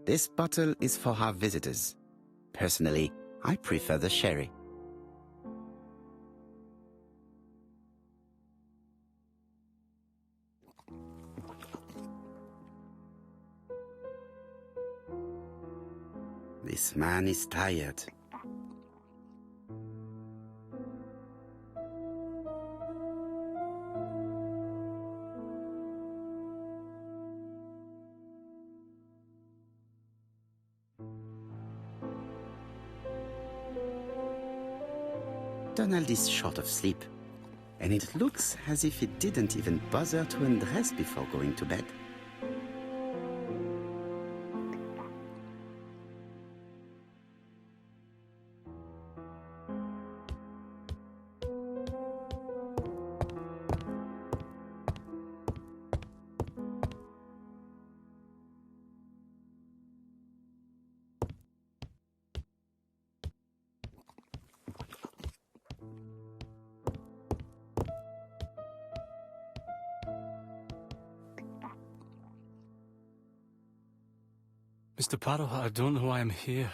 This bottle is for our visitors. Personally, I prefer the sherry. This man is tired. Donald is short of sleep, and it looks as if he didn't even bother to undress before going to bed. Mr. Poirot, I don't know why I'm here.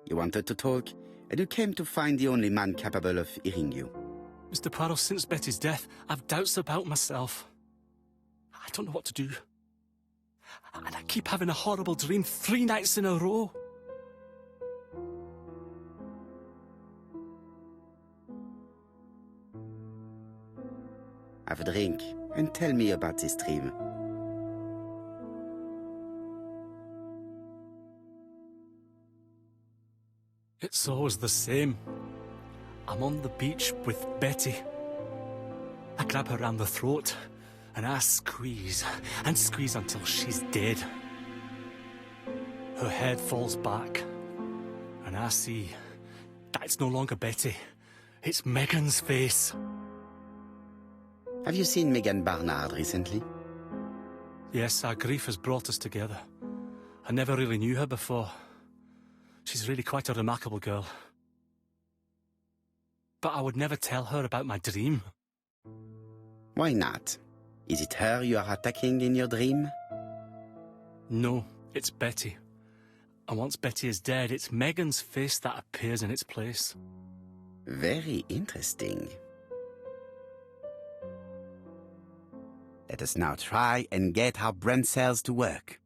You wanted to talk, and you came to find the only man capable of hearing you. Mr. Poirot, since Betty's death, I've doubts about myself. I don't know what to do. And I keep having a horrible dream 3 nights in a row. Have a drink and tell me about this dream. It's always the same. I'm on the beach with Betty. I grab her round the throat and I squeeze and squeeze until she's dead. Her head falls back and I see that it's no longer Betty. It's Megan's face. Have you seen Megan Barnard recently? Yes, our grief has brought us together. I never really knew her before. She's really quite a remarkable girl. But I would never tell her about my dream. Why not? Is it her you are attacking in your dream? No, it's Betty. And once Betty is dead, it's Megan's face that appears in its place. Very interesting. Let us now try and get our brain cells to work.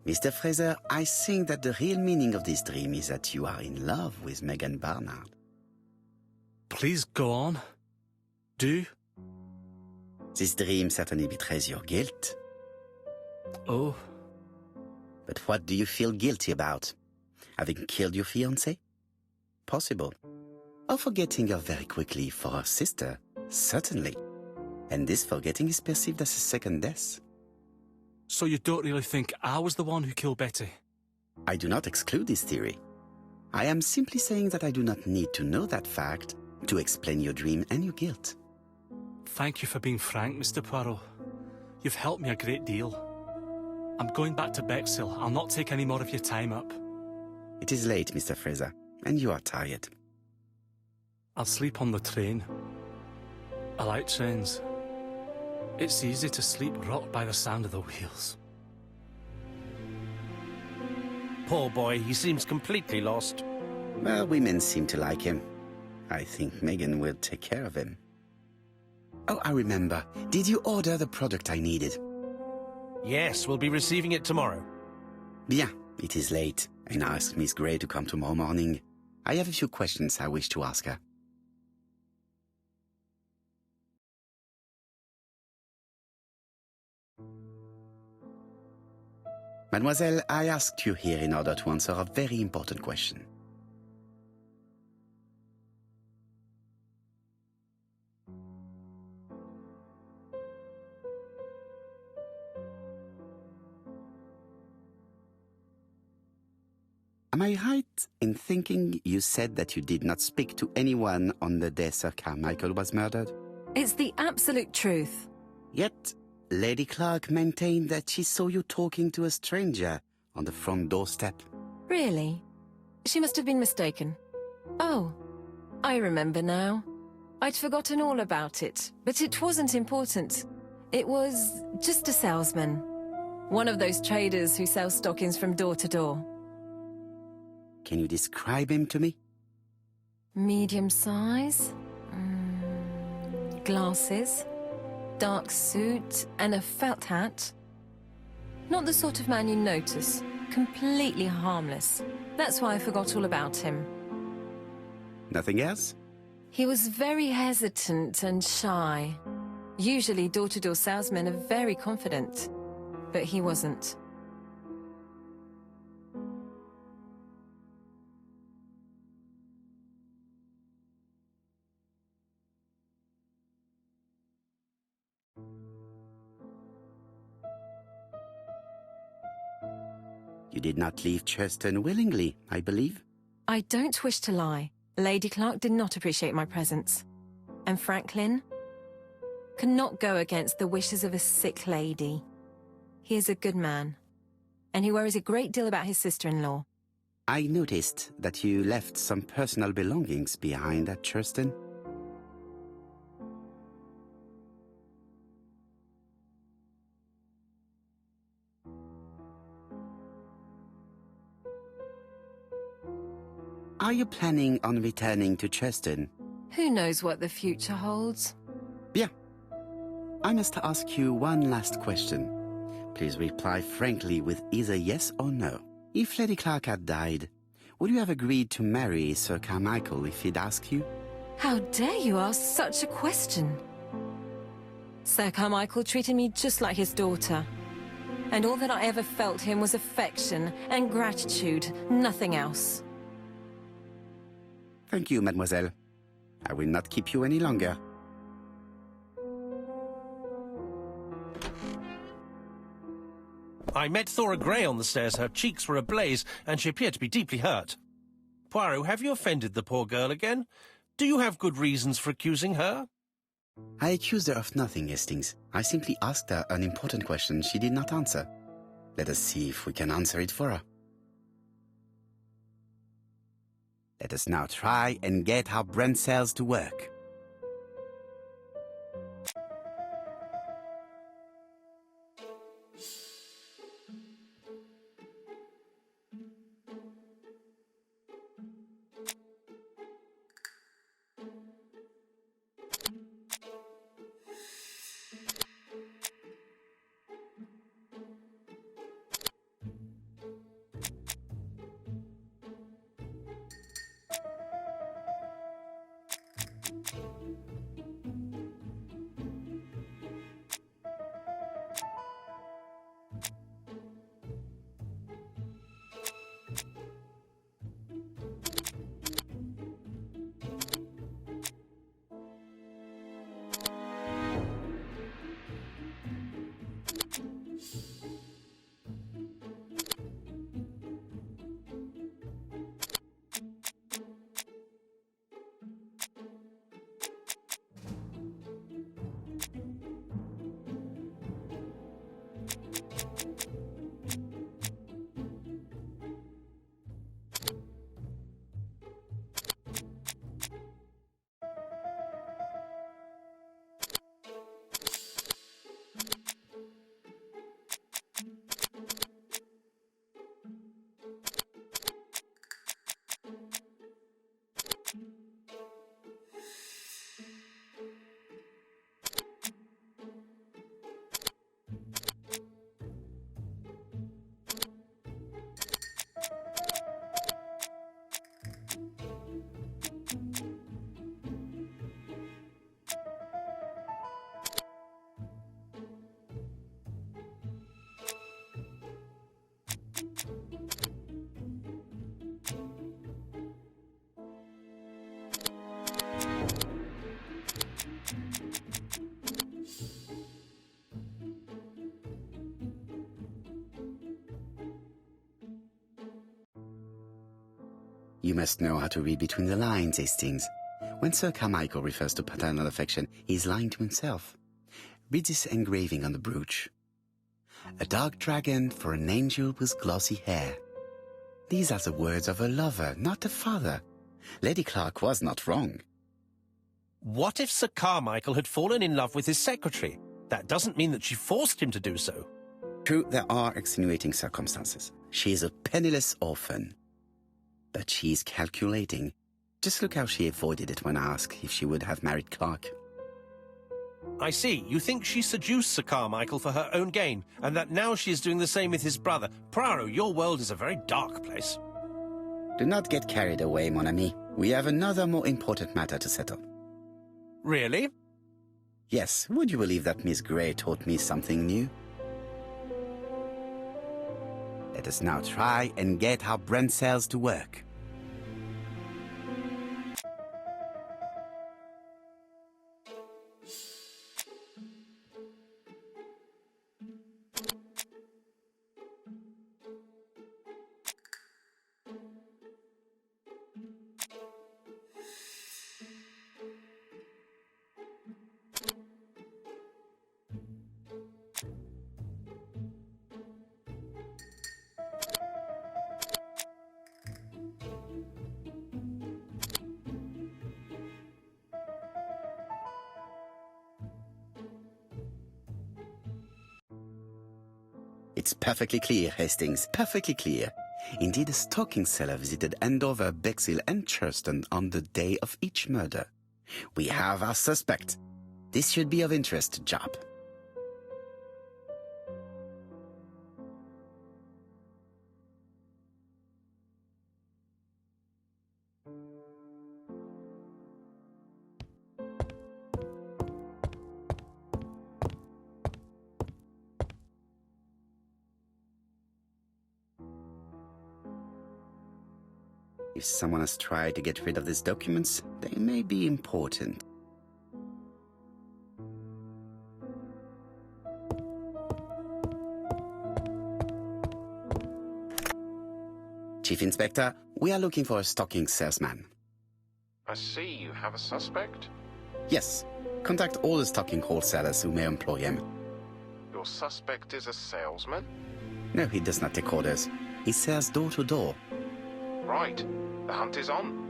Mr. Fraser, I think that the real meaning of this dream is that you are in love with Megan Barnard. Please go on. Do. This dream certainly betrays your guilt. Oh. But what do you feel guilty about? Having killed your fiancé? Possible. Or forgetting her very quickly for her sister? Certainly. And this forgetting is perceived as a second death. So you don't really think I was the one who killed Betty? I do not exclude this theory. I am simply saying that I do not need to know that fact to explain your dream and your guilt. Thank you for being frank, Mr. Poirot. You've helped me a great deal. I'm going back to Bexhill. I'll not take any more of your time up. It is late, Mr. Fraser, and you are tired. I'll sleep on the train. I like trains. It's easy to sleep rocked by the sound of the wheels. Poor boy, he seems completely lost. Well, women seem to like him. I think Megan will take care of him. Oh, I remember. Did you order the product I needed? Yes, we'll be receiving it tomorrow. Bien, it is late, and I asked Miss Gray to come tomorrow morning. I have a few questions I wish to ask her. Mademoiselle, I asked you here in order to answer a very important question. Am I right in thinking you said that you did not speak to anyone on the day Sir Carmichael was murdered? It's the absolute truth. Yet, Lady Clark maintained that she saw you talking to a stranger on the front doorstep. Really? She must have been mistaken. Oh, I remember now. I'd forgotten all about it, but it wasn't important. It was just a salesman. One of those traders who sell stockings from door to door. Can you describe him to me? Medium size, glasses, dark suit and a felt hat. Not the sort of man you notice, completely harmless. That's why I forgot all about him. Nothing else? He was very hesitant and shy. Usually door-to-door salesmen are very confident, but he wasn't. You did not leave Cheston willingly, I believe. I don't wish to lie. Lady Clark did not appreciate my presence. And Franklin could not go against the wishes of a sick lady. He is a good man, and he worries a great deal about his sister-in-law. I noticed that you left some personal belongings behind at Cheston. Are you planning on returning to Cheston? Who knows what the future holds? Bien. I must ask you one last question. Please reply frankly with either yes or no. If Lady Clark had died, would you have agreed to marry Sir Carmichael if he'd asked you? How dare you ask such a question? Sir Carmichael treated me just like his daughter. And all that I ever felt him was affection and gratitude, nothing else. Thank you, mademoiselle. I will not keep you any longer. I met Thora Grey on the stairs. Her cheeks were ablaze, and she appeared to be deeply hurt. Poirot, have you offended the poor girl again? Do you have good reasons for accusing her? I accused her of nothing, Hastings. I simply asked her an important question she did not answer. Let us see if we can answer it for her. Let us now try and get our brain cells to work. You must know how to read between the lines, Hastings. When Sir Carmichael refers to paternal affection, he is lying to himself. Read this engraving on the brooch. A dark dragon for an angel with glossy hair. These are the words of a lover, not a father. Lady Clark was not wrong. What if Sir Carmichael had fallen in love with his secretary? That doesn't mean that she forced him to do so. True, there are extenuating circumstances. She is a penniless orphan. But she is calculating. Just look how she avoided it when asked if she would have married Clark. I see. You think she seduced Sir Carmichael for her own gain, and that now she is doing the same with his brother. Poirot, your world is a very dark place. Do not get carried away, mon ami. We have another more important matter to settle. Really? Yes, would you believe that Miss Grey taught me something new? Let us now try and get our brain cells to work. It's perfectly clear, Hastings, perfectly clear. Indeed, a stocking seller visited Andover, Bexhill and Churston on the day of each murder. We have our suspect. This should be of interest to Job. If someone has tried to get rid of these documents, they may be important. Chief Inspector, we are looking for a stocking salesman. I see you have a suspect. Yes. Contact all the stocking wholesalers who may employ him. Your suspect is a salesman? No, he does not take orders. He sells door to door. Right. The hunt is on.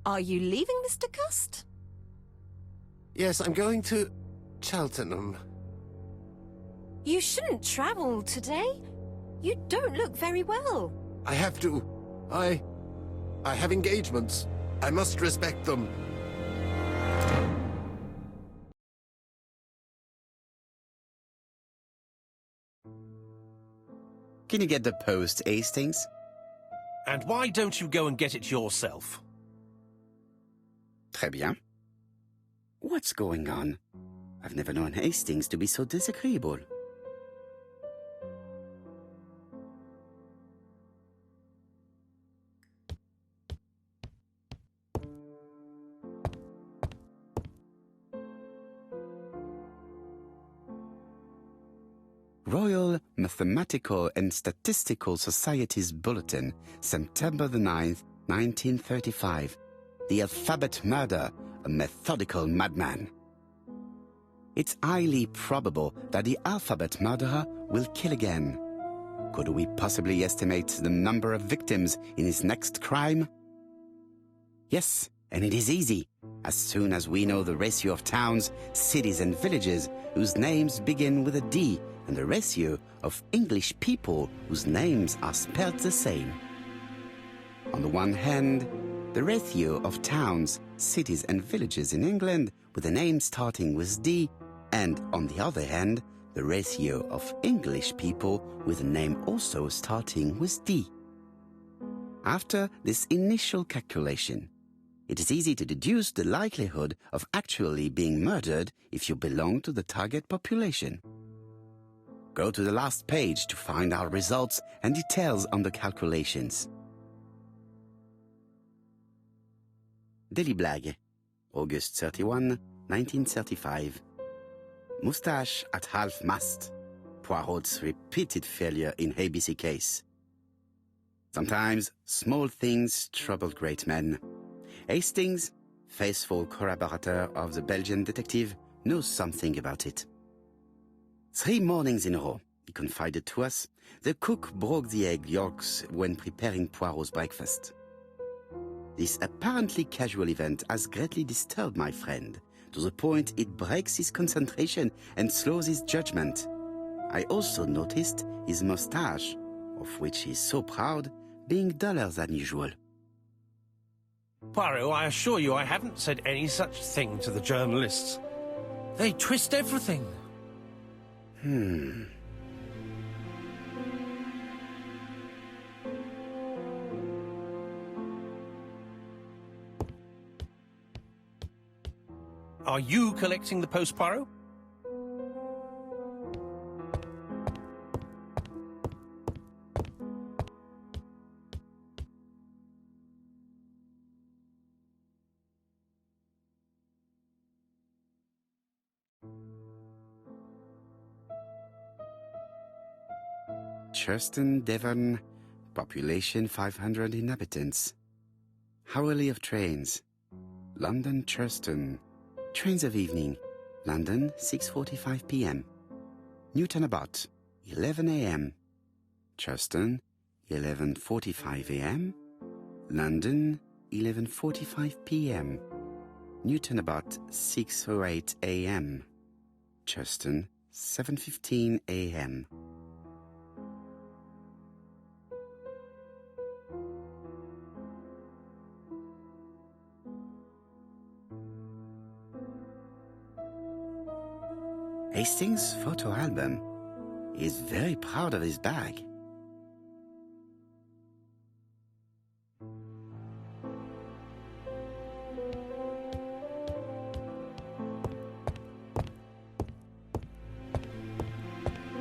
Are you leaving, Mr. Cust? Yes, I'm going to Cheltenham. You shouldn't travel today. You don't look very well. I have to. I have engagements. I must respect them. Can you get the post, Hastings? And why don't you go and get it yourself? Très bien. What's going on? I've never known Hastings to be so disagreeable. Royal Mathematical and Statistical Society's Bulletin, September the 9th, 1935. The Alphabet Murder, a methodical madman. It's highly probable that the alphabet murderer will kill again. Could we possibly estimate the number of victims in his next crime? Yes, and it is easy. As soon as we know the ratio of towns, cities and villages whose names begin with a D and the ratio of English people whose names are spelled the same. On the one hand, the ratio of towns, cities and villages in England with a name starting with D, and on the other hand, the ratio of English people with a name also starting with D. After this initial calculation, it is easy to deduce the likelihood of actually being murdered if you belong to the target population. Go to the last page to find our results and details on the calculations. Daily Blague, August 31, 1935. Moustache at half-mast, Poirot's repeated failure in ABC case. Sometimes small things trouble great men. Hastings, faithful collaborator of the Belgian detective, knows something about it. 3 mornings in a row, he confided to us, the cook broke the egg yolks when preparing Poirot's breakfast. This apparently casual event has greatly disturbed my friend, to the point it breaks his concentration and slows his judgment. I also noticed his mustache, of which he is so proud, being duller than usual. Poirot, I assure you I haven't said any such thing to the journalists. They twist everything. Are you collecting the post, Poirot? Churston, Devon, population 500 inhabitants. Hourly of trains. London, Churston. Trains of evening. London, 6:45 p.m. Newton about, 11 a.m. Churston, 11:45 a.m. London, 11:45 p.m. Newton about, 6:08 a.m. Churston, 7:15 a.m. Hastings' photo album. He is very proud of his bag.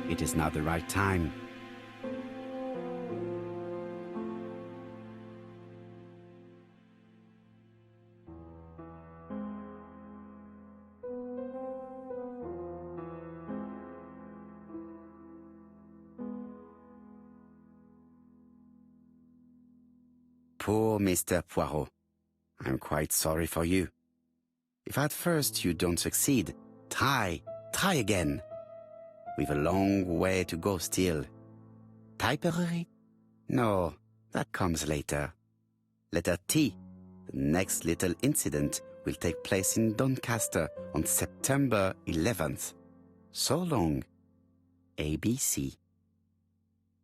It is not the right time. Poor Mr. Poirot. I'm quite sorry for you. If at first you don't succeed, try again. We've a long way to go still. Typery? No, that comes later. Letter T. The next little incident will take place in Doncaster on September 11th. So long. ABC.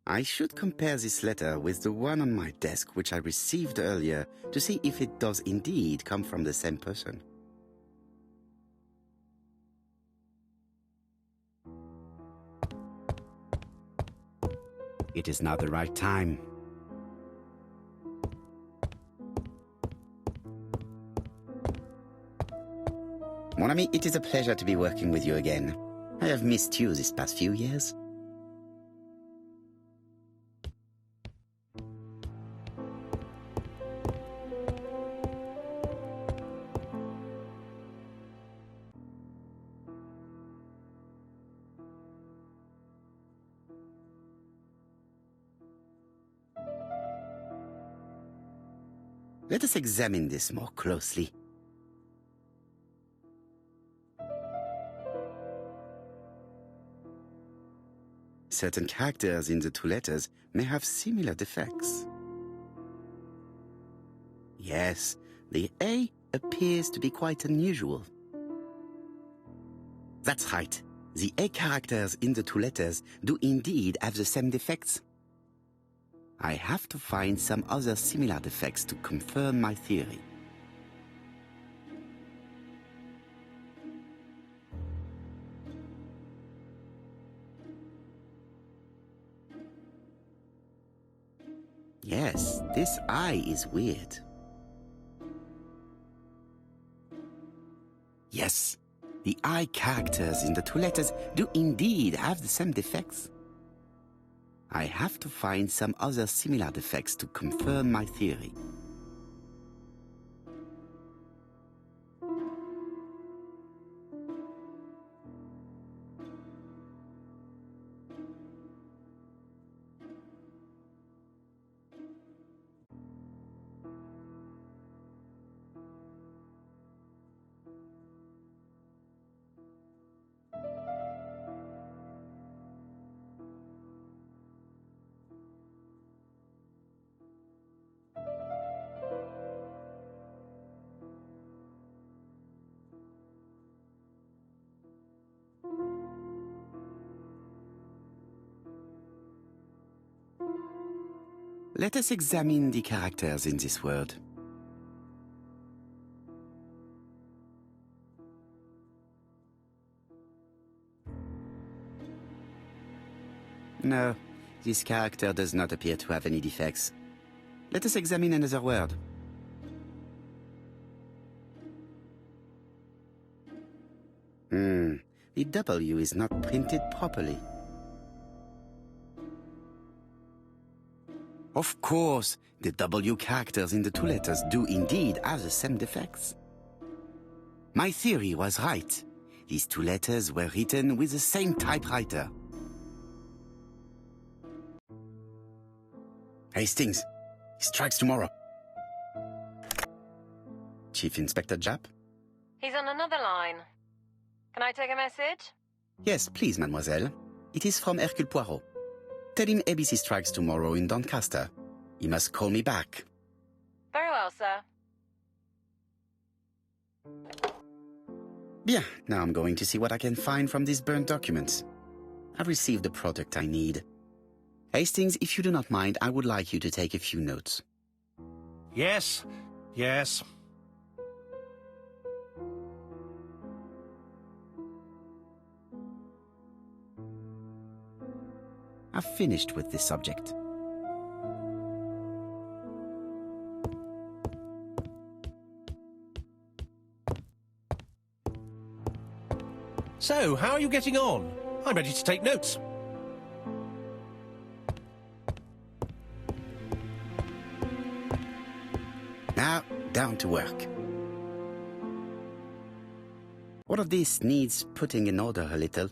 I should compare this letter with the one on my desk which I received earlier to see if it does indeed come from the same person. It is not the right time. Mon ami, it is a pleasure to be working with you again. I have missed you this past few years. Let us examine this more closely. Certain characters in the 2 letters may have similar defects. Yes, the A appears to be quite unusual. That's right. The A characters in the 2 letters do indeed have the same defects. I have to find some other similar defects to confirm my theory. Yes, this I is weird. Yes, the I characters in the 2 letters do indeed have the same defects. I have to find some other similar defects to confirm my theory. Let us examine the characters in this world. No, this character does not appear to have any defects. Let us examine another word. The W is not printed properly. Of course, the W characters in the two letters do indeed have the same defects. My theory was right. These two letters were written with the same typewriter. Hastings, he strikes tomorrow. Chief Inspector Japp? He's on another line. Can I take a message? Yes, please, mademoiselle. It is from Ercule Poirot. Tell him ABC strikes tomorrow in Doncaster. He must call me back. Very well, sir. Bien, now I'm going to see what I can find from these burnt documents. I've received the product I need. Hastings, if you do not mind, I would like you to take a few notes. Yes, yes. I've finished with this subject. So, how are you getting on? I'm ready to take notes. Now, down to work. All of this needs putting in order a little.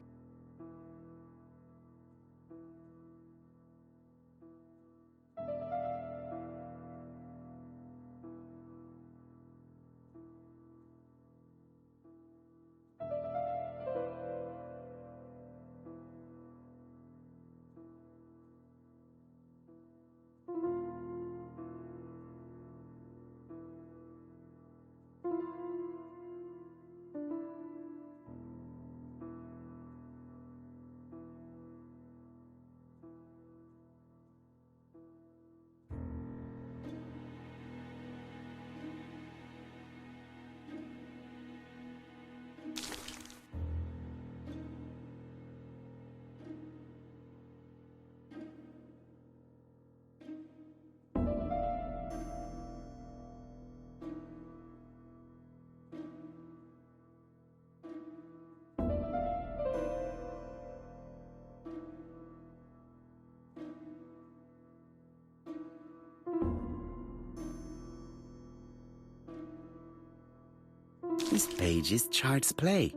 This page is child's play.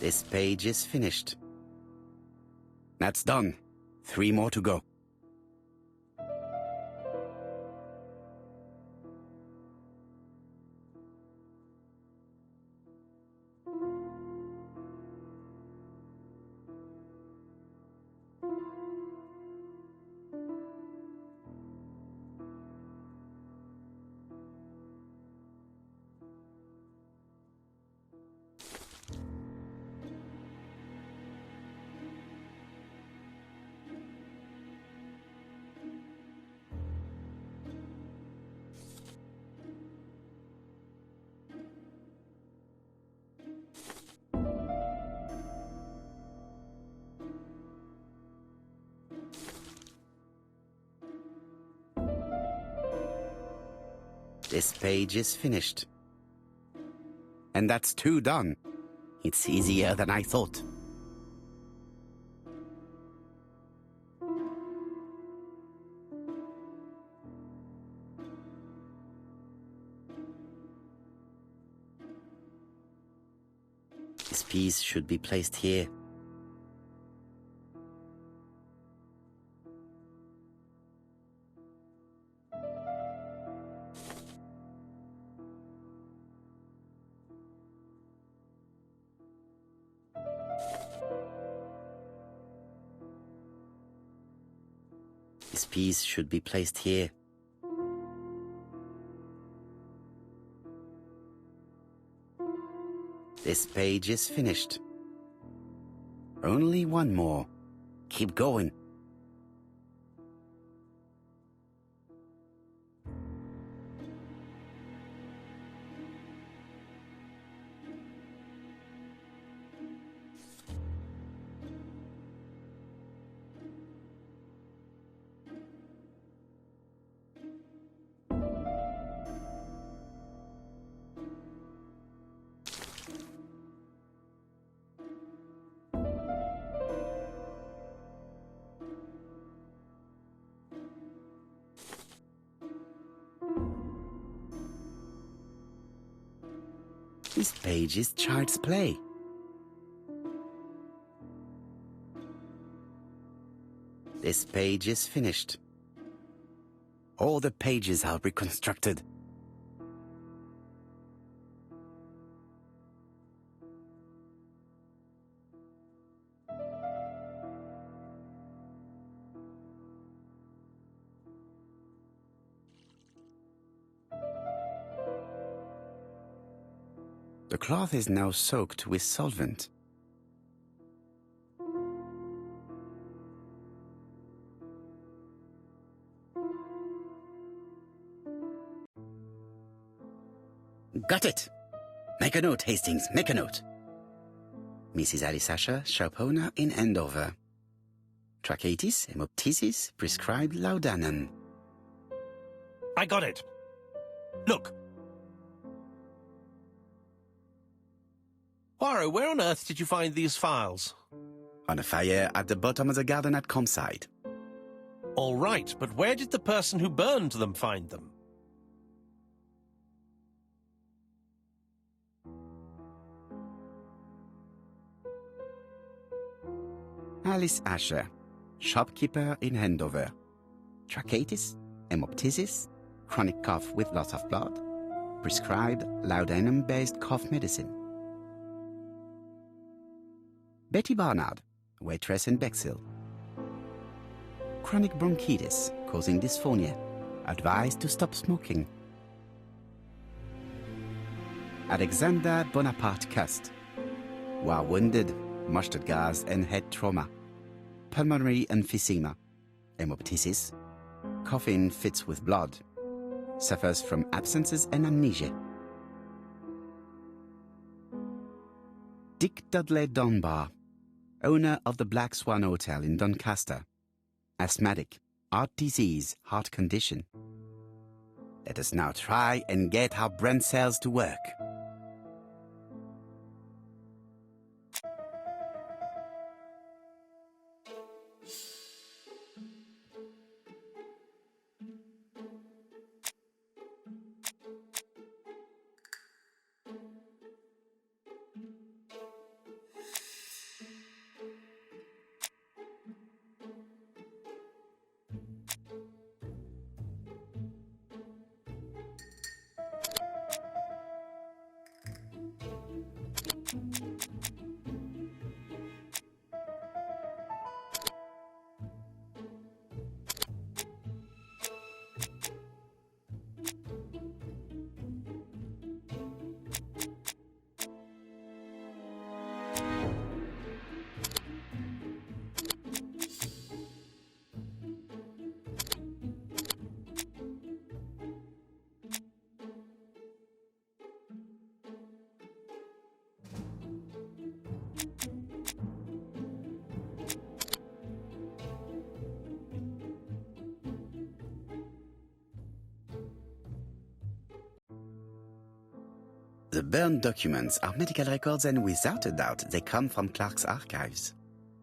This page is finished. That's done. 3 more to go. This page is finished. And that's 2 done. It's easier than I thought. This piece should be placed here. This piece should be placed here. This page is finished. Only one more. Keep going. This page is child's play. This page is finished. All the pages are reconstructed. The cloth is now soaked with solvent. Got it! Make a note, Hastings, make a note. Mrs. Alice Asher, shop owner in Andover. Tracheitis, hemoptysis, prescribed laudanum. I got it. Look. Poirot, where on earth did you find these files? On a fire at the bottom of the garden at campsite. All right, but where did the person who burned them find them? Alice Asher, shopkeeper in Andover. Tracheitis, hemoptysis, chronic cough with loss of blood. Prescribed laudanum-based cough medicine. Betty Barnard, waitress in Bexhill. Chronic bronchitis, causing dysphonia. Advised to stop smoking. Alexander Bonaparte Cust. War wounded, mustard gas and head trauma. Pulmonary emphysema. Hemoptysis. Coughing fits with blood. Suffers from absences and amnesia. Dick Dudley Dunbar, owner of the Black Swan Hotel in Doncaster. Asthmatic, heart disease, heart condition. Let us now try and get our brain cells to work. The burned documents are medical records, and without a doubt they come from Clark's archives.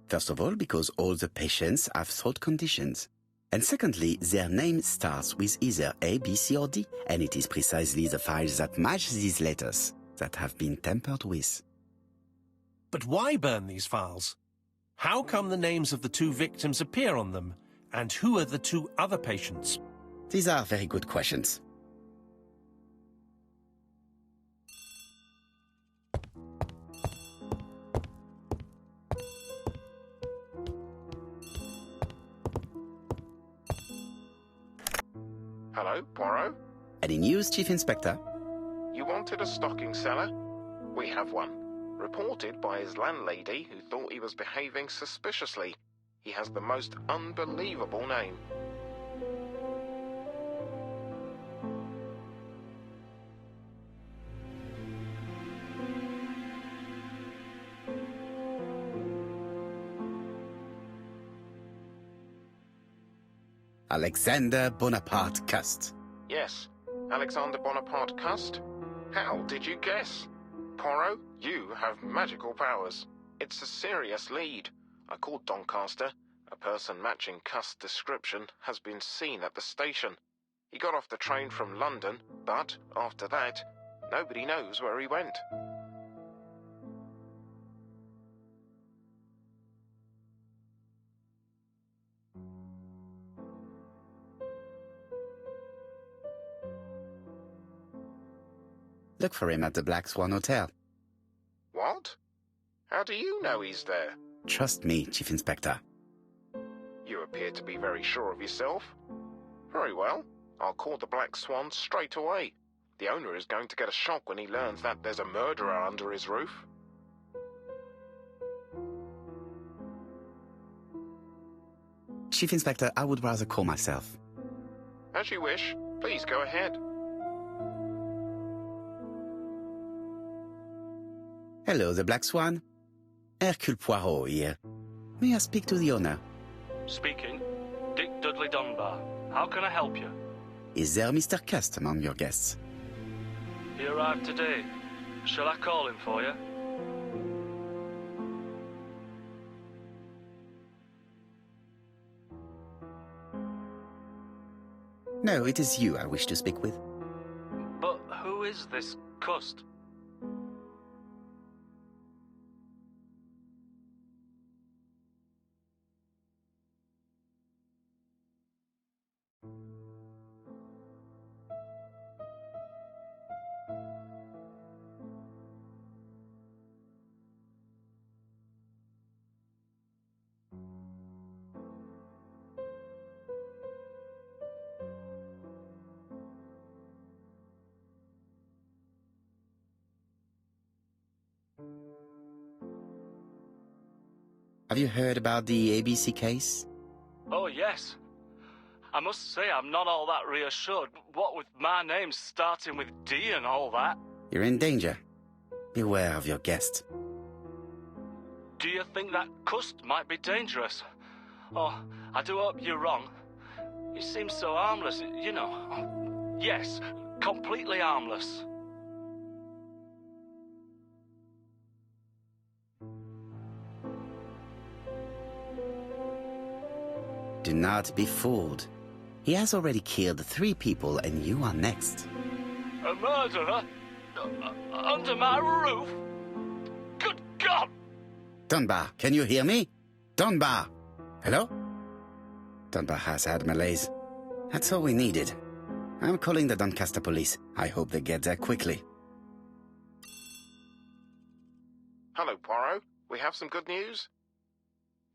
First of all, because all the patients have throat conditions. And secondly, their name starts with either A, B, C or D, and it is precisely the files that match these letters that have been tampered with. But why burn these files? How come the names of the two victims appear on them? And who are the two other patients? These are very good questions. Hello, Poirot? Any news, Chief Inspector? You wanted a stocking seller? We have one. Reported by his landlady, who thought he was behaving suspiciously. He has the most unbelievable name. Alexander Bonaparte Cust. Yes, Alexander Bonaparte Cust? How did you guess? Poirot, you have magical powers. It's a serious lead. I called Doncaster. A person matching Cust's description has been seen at the station. He got off the train from London, but after that, nobody knows where he went. Look for him at the Black Swan Hotel. What? How do you know he's there? Trust me, Chief Inspector. You appear to be very sure of yourself. Very well. I'll call the Black Swan straight away. The owner is going to get a shock when he learns that there's a murderer under his roof. Chief Inspector, I would rather call myself. As you wish. Please go ahead. Hello, the Black Swan. Ercule Poirot here. May I speak to the owner? Speaking. Dick Dudley Dunbar. How can I help you? Is there Mr. Cust among your guests? He arrived today. Shall I call him for you? No, it is you I wish to speak with. But who is this Cust? Have you heard about the ABC case? Oh, yes. I must say I'm not all that reassured. What with my name starting with D and all that. You're in danger. Beware of your guest. Do you think that Cust might be dangerous? Oh, I do hope you're wrong. He seems so harmless, you know. Oh, yes, completely harmless. Do not be fooled. He has already killed 3 people and you are next. A murderer? Under my roof? Good God! Dunbar, can you hear me? Dunbar! Hello? Dunbar has had malaise. That's all we needed. I'm calling the Doncaster police. I hope they get there quickly. Hello, Poirot. We have some good news.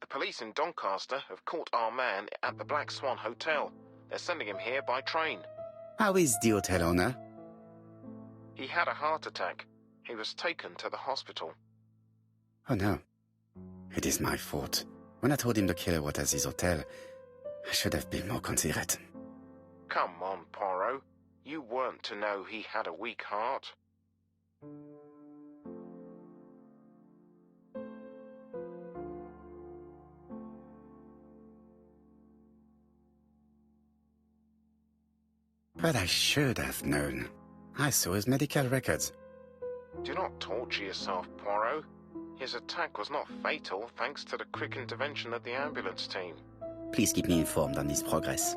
The police in Doncaster have caught our man at the Black Swan Hotel. They're sending him here by train. How is the hotel owner? He had a heart attack. He was taken to the hospital. Oh no. It is my fault. When I told him the killer was at his hotel, I should have been more considerate. Come on, Poirot. You weren't to know he had a weak heart. But I should have known. I saw his medical records. Do not torture yourself, Poirot. His attack was not fatal thanks to the quick intervention of the ambulance team. Please keep me informed on his progress.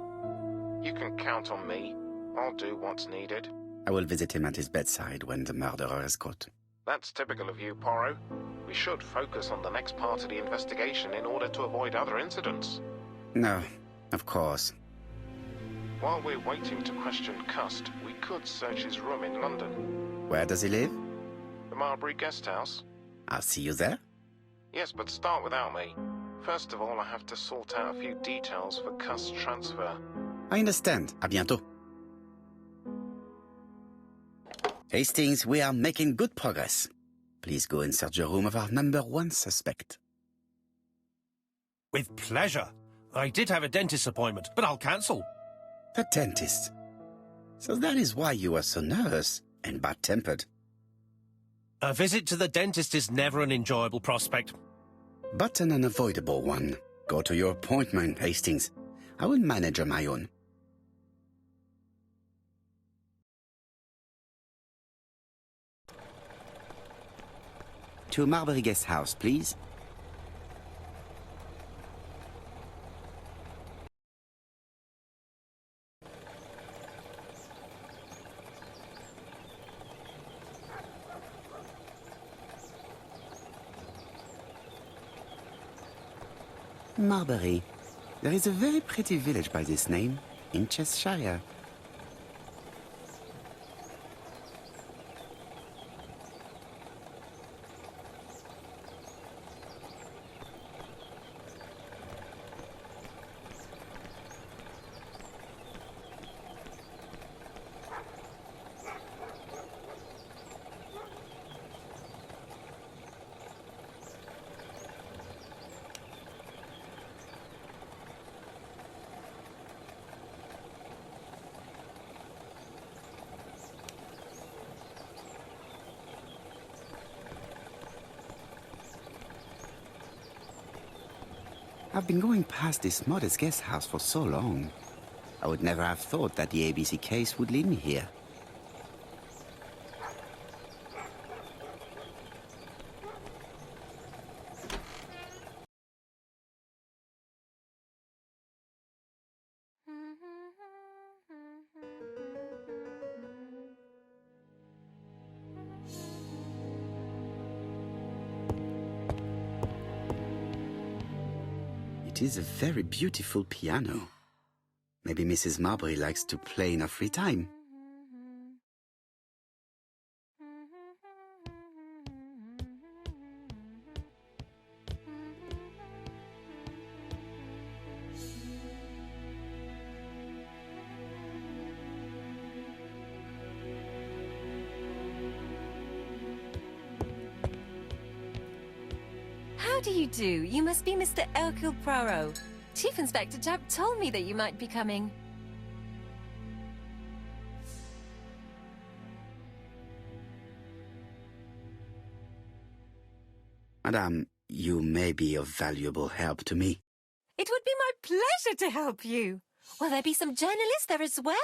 You can count on me. I'll do what's needed. I will visit him at his bedside when the murderer is caught. That's typical of you, Poirot. We should focus on the next part of the investigation in order to avoid other incidents. No, of course. While we're waiting to question Cust, we could search his room in London. Where does he live? The Marbury Guest House. I'll see you there. Yes, but start without me. First of all, I have to sort out a few details for Cust's transfer. I understand. À bientôt. Hastings, we are making good progress. Please go and search the room of our #1 suspect. With pleasure. I did have a dentist appointment, but I'll cancel. The dentist. So that is why you are so nervous and bad-tempered. A visit to the dentist is never an enjoyable prospect. But an unavoidable one. Go to your appointment, Hastings. I will manage on my own. To Marbury Guest House, please. Marbury. There is a very pretty village by this name, in Cheshire. I've been going past this modest guest house for so long. I would never have thought that the ABC case would lead me here. It is a very beautiful piano. Maybe Mrs. Marbury likes to play in her free time. How do you do? You must be Mr. Erküля Püaro. Chief Inspector Jupp told me that you might be coming. Madame, you may be of valuable help to me. It would be my pleasure to help you. Will there be some journalists there as well?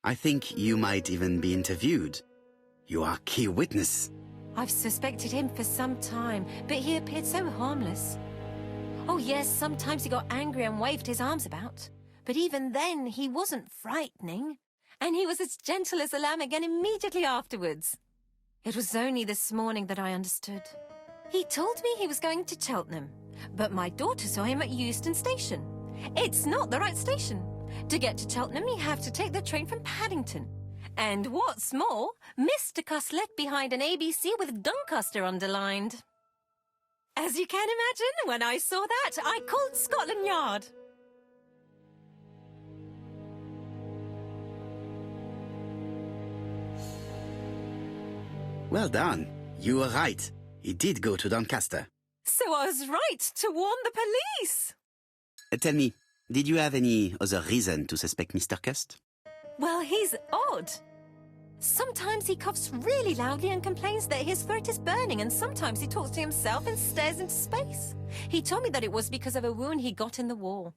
I think you might even be interviewed. You are key witness. I've suspected him for some time, but he appeared so harmless. Oh yes, sometimes he got angry and waved his arms about. But even then, he wasn't frightening. And he was as gentle as a lamb again immediately afterwards. It was only this morning that I understood. He told me he was going to Cheltenham, but my daughter saw him at Euston Station. It's not the right station. To get to Cheltenham, you have to take the train from Paddington. And what's more, Mr. Cuss left behind an ABC with Doncaster underlined. As you can imagine, when I saw that, I called Scotland Yard. Well done. You were right. He did go to Doncaster. So I was right to warn the police. Tell me, did you have any other reason to suspect Mr. Cust? Well, he's odd. Sometimes he coughs really loudly and complains that his throat is burning, and sometimes he talks to himself and stares into space. He told me that it was because of a wound he got in the war.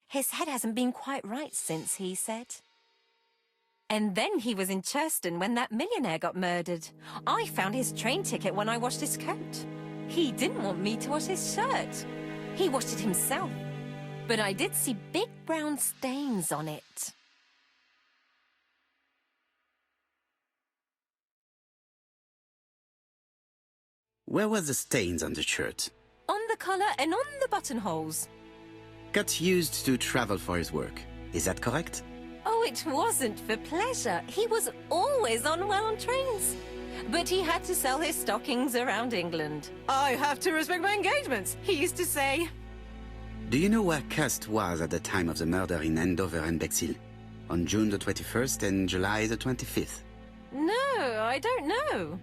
His head hasn't been quite right since, he said. And then he was in Churston when that millionaire got murdered. I found his train ticket when I washed his coat. He didn't want me to wash his shirt. He washed it himself. But I did see big brown stains on it. Where were the stains on the shirt? On the collar and on the buttonholes. Cut used to travel for his work. Is that correct? Oh, it wasn't for pleasure. He was always unwell on trains. But he had to sell his stockings around England. I have to respect my engagements, he used to say. Do you know where Cust was at the time of the murder in Andover and Bexhill? On June the 21st and July the 25th? No, I don't know.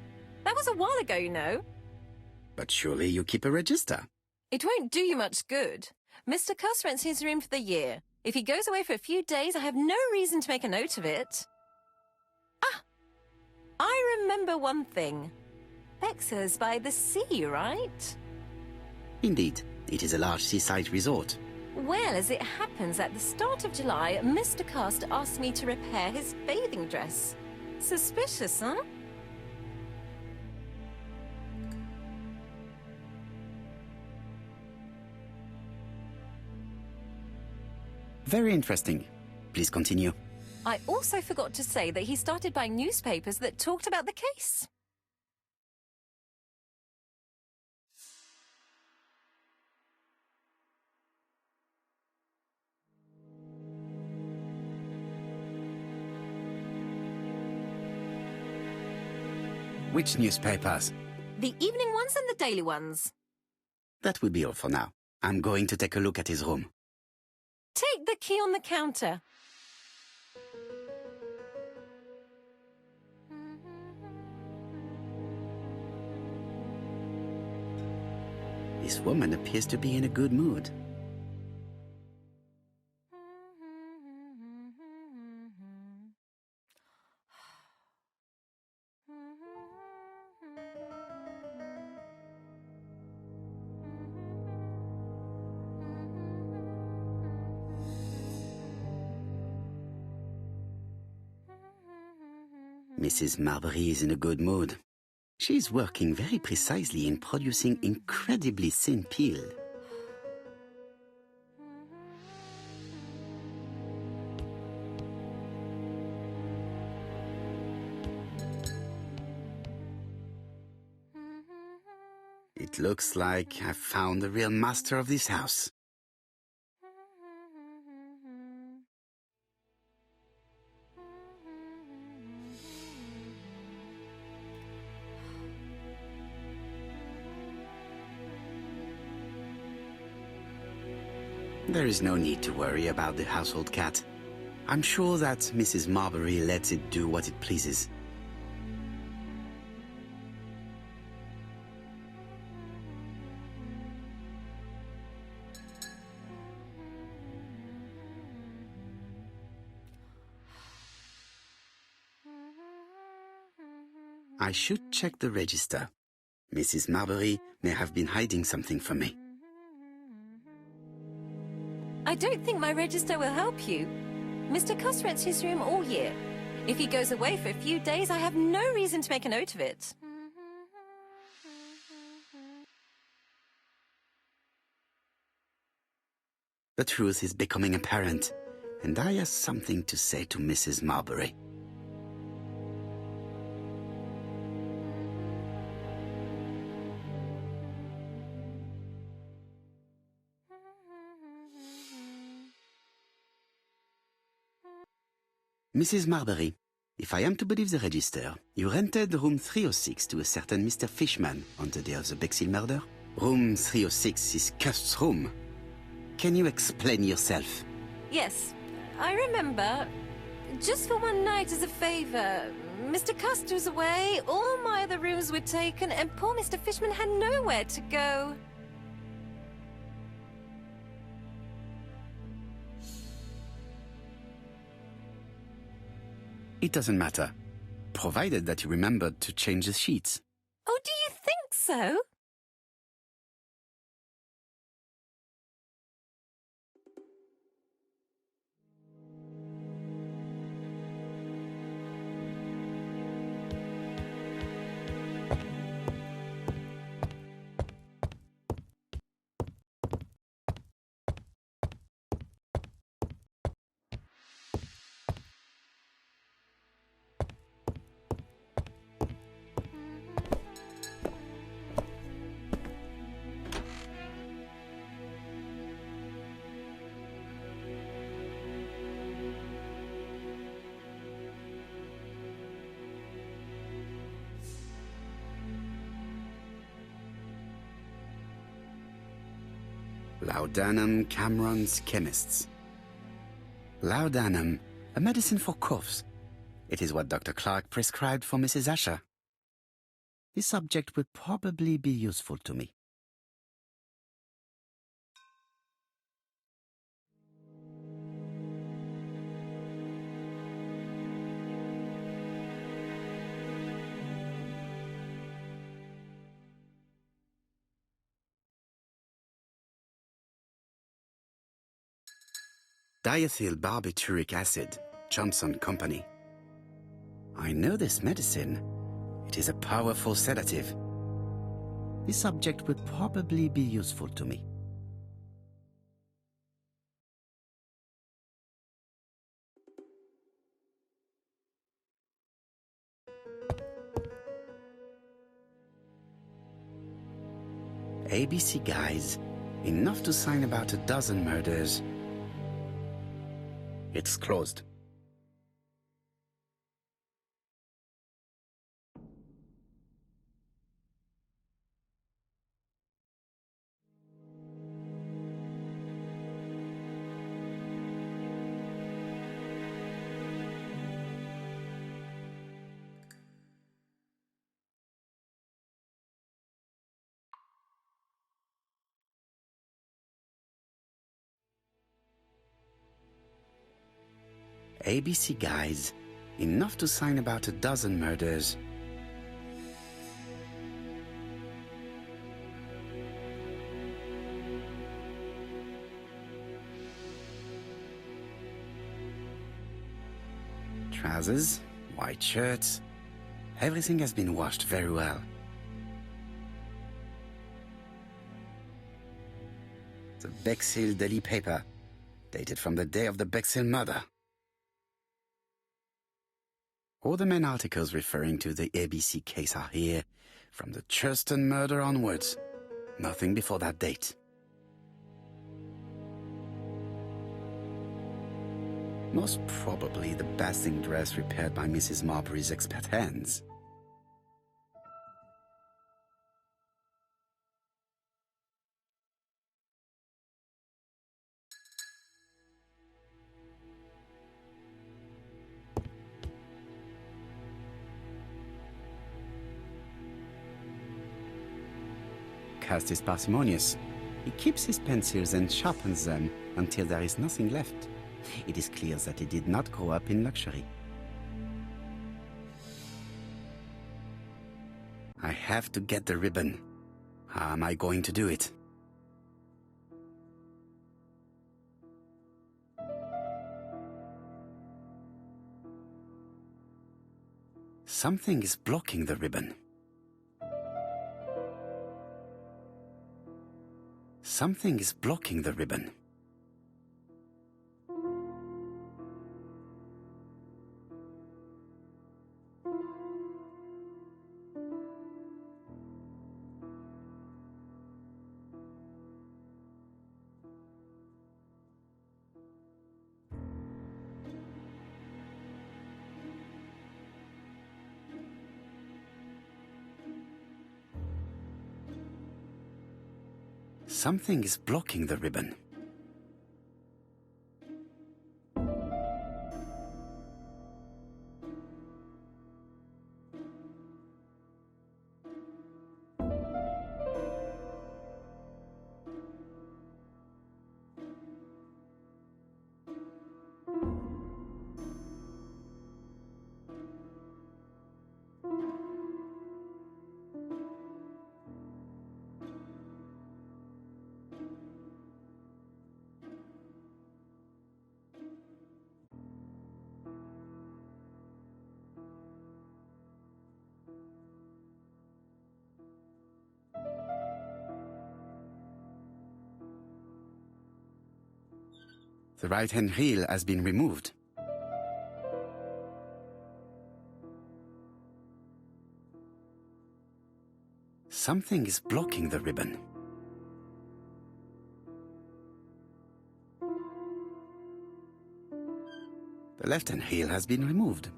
That was a while ago, you know. But surely you keep a register. It won't do you much good. Mr. Cuss rents his room for the year. If he goes away for a few days, I have no reason to make a note of it. Ah! I remember one thing. Bexer's by the sea, right? Indeed, it is a large seaside resort. Well, as it happens, at the start of July, Mr. Cast asked me to repair his bathing dress. Suspicious, huh? Very interesting. Please continue. I also forgot to say that he started buying newspapers that talked about the case. Which newspapers? The evening ones and the daily ones. That will be all for now. I'm going to take a look at his room. Take the key on the counter. This woman appears to be in a good mood. Mrs. Marbury is in a good mood. She is working very precisely in producing incredibly thin peel. It looks like I've found the real master of this house. There is no need to worry about the household cat. I'm sure that Mrs. Marbury lets it do what it pleases. I should check the register. Mrs. Marbury may have been hiding something from me. I don't think my register will help you. Mr. Cuss rents his room all year. If he goes away for a few days, I have no reason to make a note of it. The truth is becoming apparent, and I have something to say to Mrs. Marbury. Mrs. Marbury, if I am to believe the register, you rented room 306 to a certain Mr. Fishman on the day of the Bexhill murder? Room 306 is Cust's room. Can you explain yourself? Yes, I remember. Just for one night as a favor. Mr. Cust was away, all my other rooms were taken, and poor Mr. Fishman had nowhere to go. It doesn't matter, provided that you remembered to change the sheets. Oh, do you think so? Laudanum Cameron's Chemists. Laudanum, a medicine for coughs. It is what Dr. Clark prescribed for Mrs. Asher. This subject will probably be useful to me. Diethyl barbituric acid, Johnson Company. I know this medicine. It is a powerful sedative. This subject will probably be useful to me. ABC guys, enough to sign about a dozen murders. It's closed. ABC guys, enough to sign about a dozen murders. Trousers, white shirts, everything has been washed very well. The Bexhill Daily Paper, dated from the day of the Bexhill murder. All the main articles referring to the ABC case are here, from the Churston murder onwards. Nothing before that date. Most probably the bathing dress repaired by Mrs. Marbury's expert hands. Cast is parsimonious. He keeps his pencils and sharpens them until there is nothing left. It is clear that he did not grow up in luxury. I have to get the ribbon. How am I going to do it? Something is blocking the ribbon. Something is blocking the ribbon. Something is blocking the ribbon. The right-hand heel has been removed. Something is blocking the ribbon. The left-hand heel has been removed.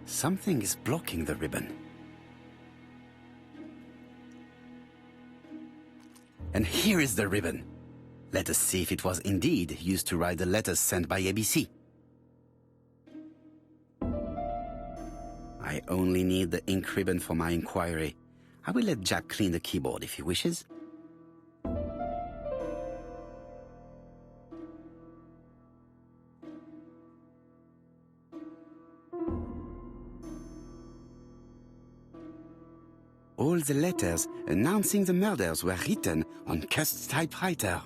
Something is blocking the ribbon. And here is the ribbon. Let us see if it was indeed used to write the letters sent by ABC. I only need the ink ribbon for my inquiry. I will let Jack clean the keyboard if he wishes. All the letters announcing the murders were written on cursed typewriter.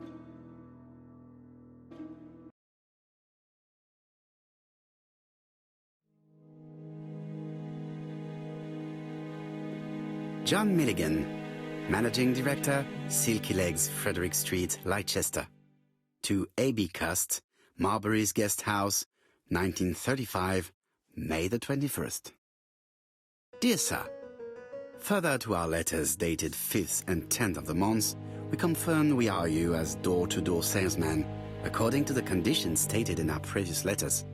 John Milligan, Managing Director, Silky Legs, Frederick Street, Leicester. To A.B. Cust, Marbury's Guest House, 1935, May the 21st. Dear Sir, further to our letters dated 5th and 10th of the month, we confirm we are you as door-to-door salesman, according to the conditions stated in our previous letters.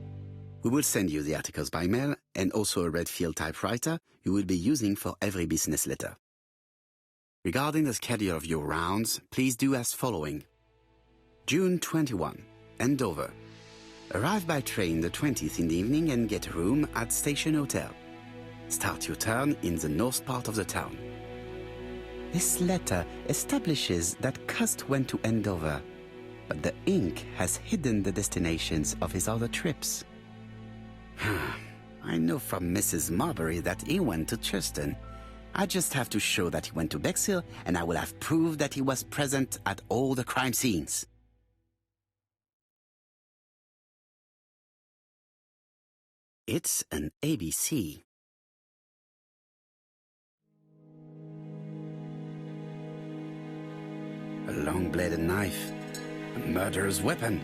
We will send you the articles by mail and also a Redfield typewriter you will be using for every business letter. Regarding the schedule of your rounds, please do as following. June 21, Andover. Arrive by train the 20th in the evening and get a room at Station Hotel. Start your turn in the north part of the town. This letter establishes that Cust went to Andover, but the ink has hidden the destinations of his other trips. I know from Mrs. Marbury that he went to Charleston. I just have to show that he went to Bexhill, and I will have proved that he was present at all the crime scenes. It's an ABC. A long-bladed knife, a murderer's weapon.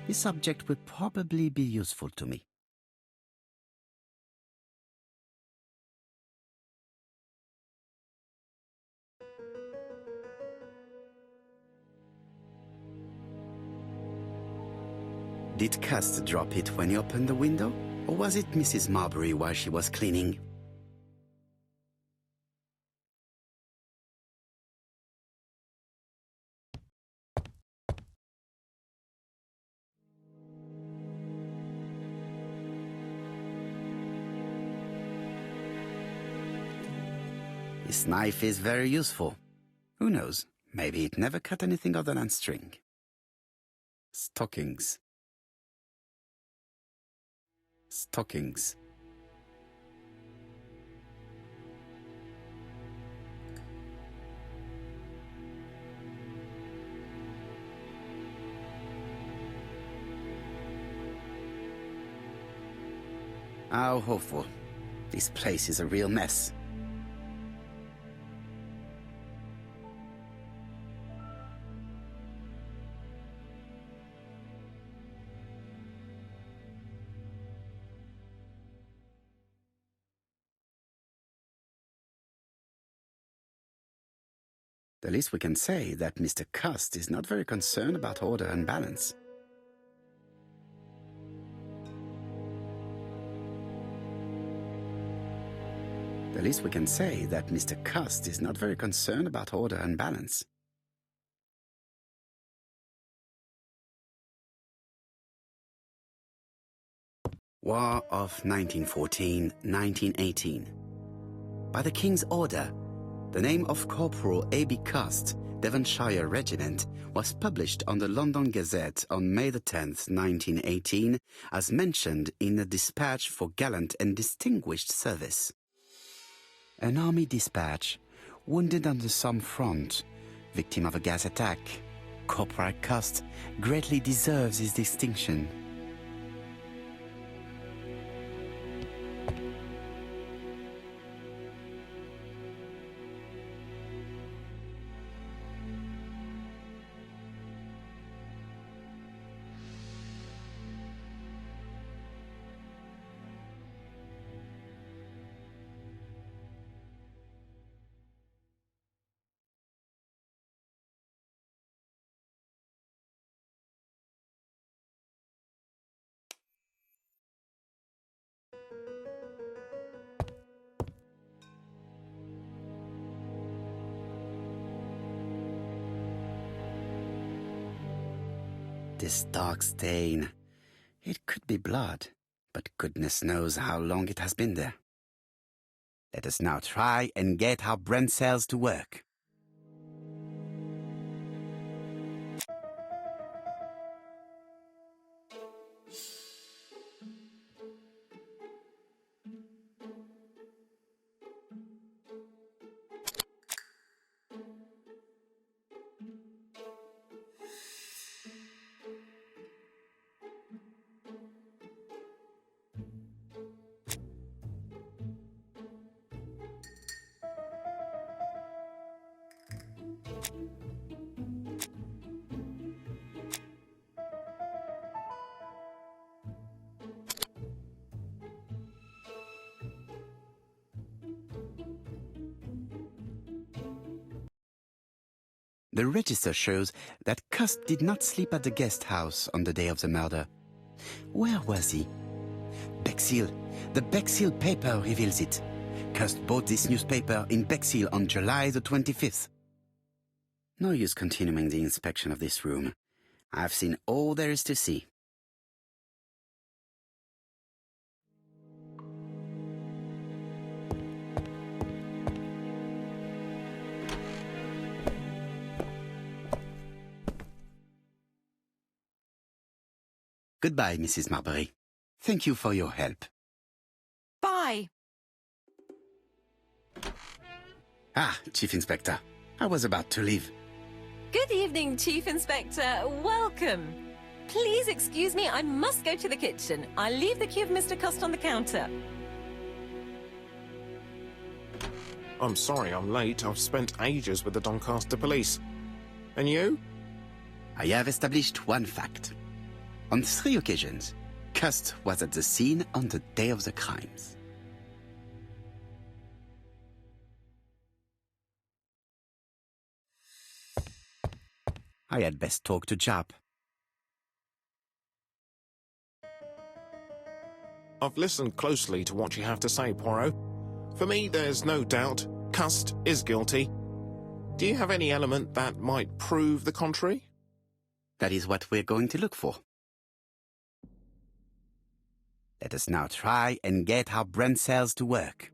This object will probably be useful to me. Did Cust drop it when he opened the window? Or was it Mrs. Marbury while she was cleaning? This knife is very useful. Who knows? Maybe it never cut anything other than string. Stockings. Stockings. How hopeful. This place is a real mess. The least we can say that Mr. Cust is not very concerned about order and balance. The least we can say that Mr. Cust is not very concerned about order and balance. War of 1914-1918. By the King's order, the name of Corporal A.B. Cust, Devonshire Regiment, was published on the London Gazette on May the 10th, 1918, as mentioned in a dispatch for gallant and distinguished service. An army dispatch, wounded on the Somme front, victim of a gas attack, Corporal Cust greatly deserves his distinction. this dark stain. It could be blood, but goodness knows how long it has been there. Let us now try and get our brain cells to work. The register shows that Cust did not sleep at the guest house on the day of the murder. Where was he? Bexhill. The Bexhill paper reveals it. Cust bought this newspaper in Bexhill on July the 25th. No use continuing the inspection of this room. I've seen all there is to see. Goodbye, Mrs. Marbury. Thank you for your help. Bye. Ah, Chief Inspector. I was about to leave. Good evening, Chief Inspector. Welcome. Please excuse me, I must go to the kitchen. I'll leave the key of Mr. Cust on the counter. I'm sorry I'm late. I've spent ages with the Doncaster police. And you? I have established one fact. On 3 occasions, Cust was at the scene on the day of the crimes. I had best talk to Jap. I've listened closely to what you have to say, Poirot. For me, there's no doubt Cust is guilty. Do you have any element that might prove the contrary? That is what we're going to look for. Let us now try and get our brain cells to work.